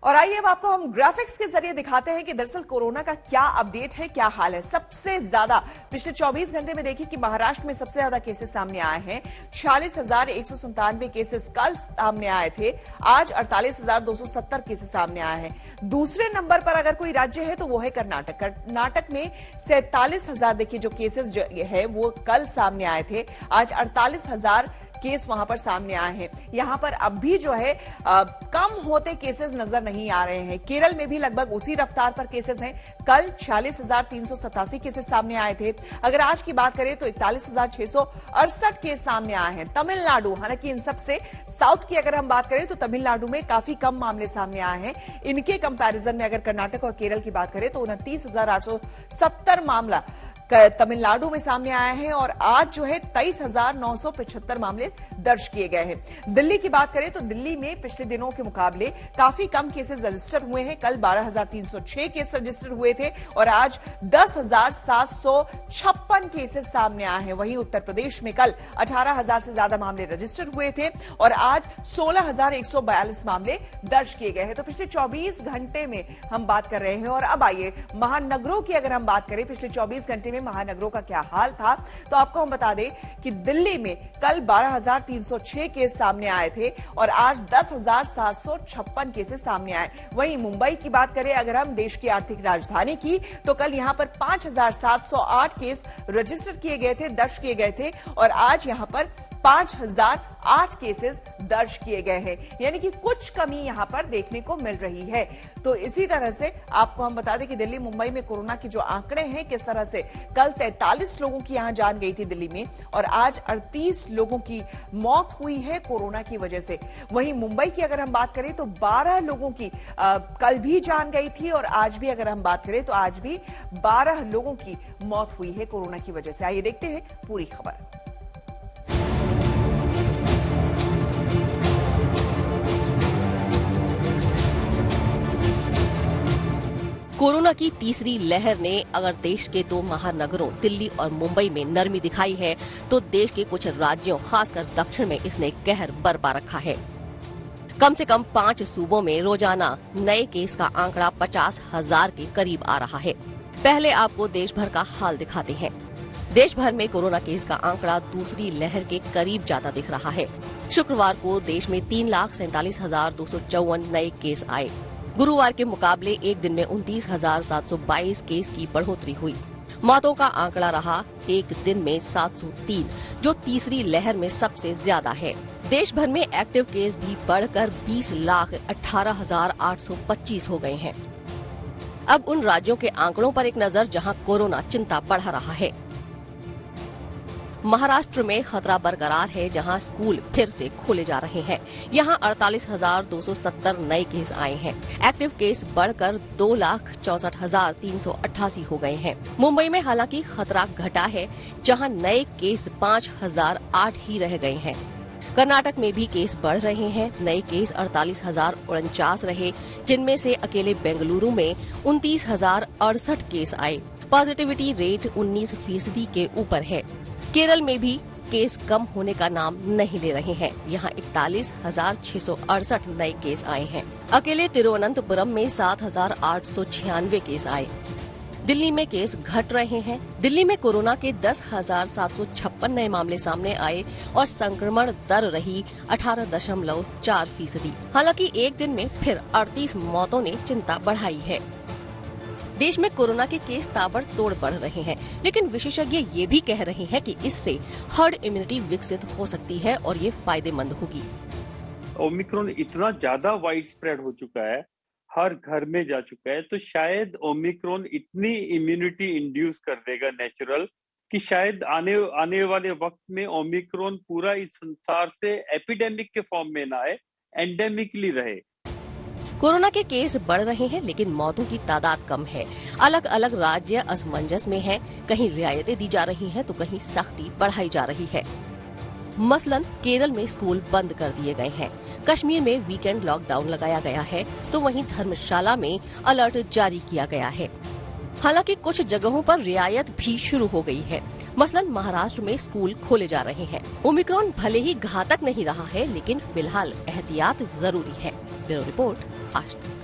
और आइए अब आपको हम ग्राफिक्स के जरिए दिखाते हैं कि दरअसल कोरोना का क्या अपडेट है, क्या हाल है। सबसे ज्यादा पिछले 24 घंटे में देखिए कि महाराष्ट्र में सबसे ज्यादा केसेस सामने आए हैं। 46,197 केसेस कल सामने आए थे, आज 48,270 केसेस सामने आए हैं। दूसरे नंबर पर अगर कोई राज्य है तो वो है कर्नाटक। कर्नाटक में 47,000 देखिए जो केसेस जो है वो कल सामने आए थे, आज 48,000 केस वहां पर सामने आए हैं। यहां पर अब भी जो है कम होते केसेस नजर नहीं आ रहे हैं। केरल में भी लगभग उसी रफ्तार पर केसेस हैं। कल 46,387 केसेस सामने आए थे। अगर आज की बात करें तो 41,668 केस सामने आए हैं। तमिलनाडु, हालांकि इन सबसे साउथ की अगर हम बात करें तो तमिलनाडु में काफी कम मामले सामने आए हैं। इनके कंपैरिजन में अगर कर्नाटक और केरल की बात करें तो 29,870 मामला तमिलनाडु में सामने आए हैं और आज जो है 23,975 मामले दर्ज किए गए हैं। दिल्ली की बात करें तो दिल्ली में पिछले दिनों के मुकाबले काफी कम केसेस रजिस्टर हुए हैं। कल 12,306 केस रजिस्टर हुए थे और आज 10,756 केसेस सामने आए हैं। वहीं उत्तर प्रदेश में कल 18,000 से ज्यादा मामले रजिस्टर हुए थे और आज 16,142 मामले दर्ज किए गए हैं। तो पिछले 24 घंटे में हम बात कर रहे हैं। और अब आइए महानगरों की अगर हम बात करें, पिछले 24 घंटे में महानगरों का क्या हाल था, तो आपको हम बता दें कि दिल्ली में कल 12,306 केस सामने आए थे और आज 10,756 केसेस सामने आए। वहीं मुंबई की बात करें अगर हम, देश की आर्थिक राजधानी की, तो कल यहां पर 5,708 केस रजिस्टर किए गए थे, दर्ज किए गए थे और आज यहां पर 5,008 केसेस दर्ज किए गए हैं। यानी कि कुछ कमी यहां पर देखने को मिल रही है। तो इसी तरह से आपको हम बता दें कि दिल्ली मुंबई में कोरोना के जो आंकड़े हैं, किस तरह से कल 43 लोगों की यहां जान गई थी दिल्ली में और आज 38 लोगों की मौत हुई है कोरोना की वजह से। वहीं मुंबई की अगर हम बात करें तो 12 लोगों की कल भी जान गई थी और आज भी अगर हम बात करें तो आज भी 12 लोगों की मौत हुई है कोरोना की वजह से। आइए देखते हैं पूरी खबर। कोरोना की तीसरी लहर ने अगर देश के दो महानगरों दिल्ली और मुंबई में नरमी दिखाई है, तो देश के कुछ राज्यों खासकर दक्षिण में इसने कहर बरपा रखा है। कम से कम 5 सूबों में रोजाना नए केस का आंकड़ा 50,000 के करीब आ रहा है। पहले आपको देश भर का हाल दिखाते हैं। देश भर में कोरोना केस का आंकड़ा दूसरी लहर के करीब जाता दिख रहा है। शुक्रवार को देश में 3,47,254 नए केस आए। गुरुवार के मुकाबले एक दिन में 29,722 केस की बढ़ोतरी हुई। मौतों का आंकड़ा रहा एक दिन में 703, जो तीसरी लहर में सबसे ज्यादा है। देश भर में एक्टिव केस भी बढ़कर 20,18,825 हो गए हैं। अब उन राज्यों के आंकड़ों पर एक नजर जहां कोरोना चिंता बढ़ा रहा है। महाराष्ट्र में खतरा बरकरार है, जहां स्कूल फिर से खोले जा रहे हैं। यहां 48,270 नए केस आए हैं। एक्टिव केस बढ़कर 2,64,388 हो गए हैं। मुंबई में हालांकि खतरा घटा है, जहां नए केस 5,008 ही रह गए हैं। कर्नाटक में भी केस बढ़ रहे हैं। नए केस 48,049 रहे, जिनमें से अकेले बेंगलुरु में 29,068 केस आए। पॉजिटिविटी रेट 19% के ऊपर है। केरल में भी केस कम होने का नाम नहीं ले रहे हैं। यहाँ 41,668 नए केस आए हैं। अकेले तिरुवनंतपुरम में 7,896 केस आए। दिल्ली में केस घट रहे हैं। दिल्ली में कोरोना के 10,756 नए मामले सामने आए और संक्रमण दर रही 18.4%। हालांकि एक दिन में फिर 38 मौतों ने चिंता बढ़ाई है। देश में कोरोना के केस ताबड़तोड़ बढ़ रहे हैं, लेकिन विशेषज्ञ ये भी कह रहे हैं कि इससे हर्ड इम्यूनिटी विकसित हो सकती है और ये फायदेमंद होगी। ओमिक्रॉन इतना ज्यादा वाइड स्प्रेड हो चुका है, हर घर में जा चुका है, तो शायद ओमिक्रॉन इतनी इम्यूनिटी इंड्यूस कर देगा नेचुरल कि शायद आने वाले वक्त में ओमिक्रॉन पूरा इस संसार से एपिडेमिक के फॉर्म में ना आए, एंडेमिकली रहे। कोरोना के केस बढ़ रहे हैं, लेकिन मौतों की तादाद कम है। अलग अलग राज्य असमंजस में हैं। कहीं रियायतें दी जा रही हैं तो कहीं सख्ती बढ़ाई जा रही है। मसलन केरल में स्कूल बंद कर दिए गए हैं। कश्मीर में वीकेंड लॉकडाउन लगाया गया है, तो वहीं धर्मशाला में अलर्ट जारी किया गया है। हालांकि कुछ जगहों पर रियायत भी शुरू हो गई है। मसलन महाराष्ट्र में स्कूल खोले जा रहे हैं। ओमिक्रॉन भले ही घातक नहीं रहा है, लेकिन फिलहाल एहतियात जरूरी है। ब्यूरो रिपोर्ट, आज तक।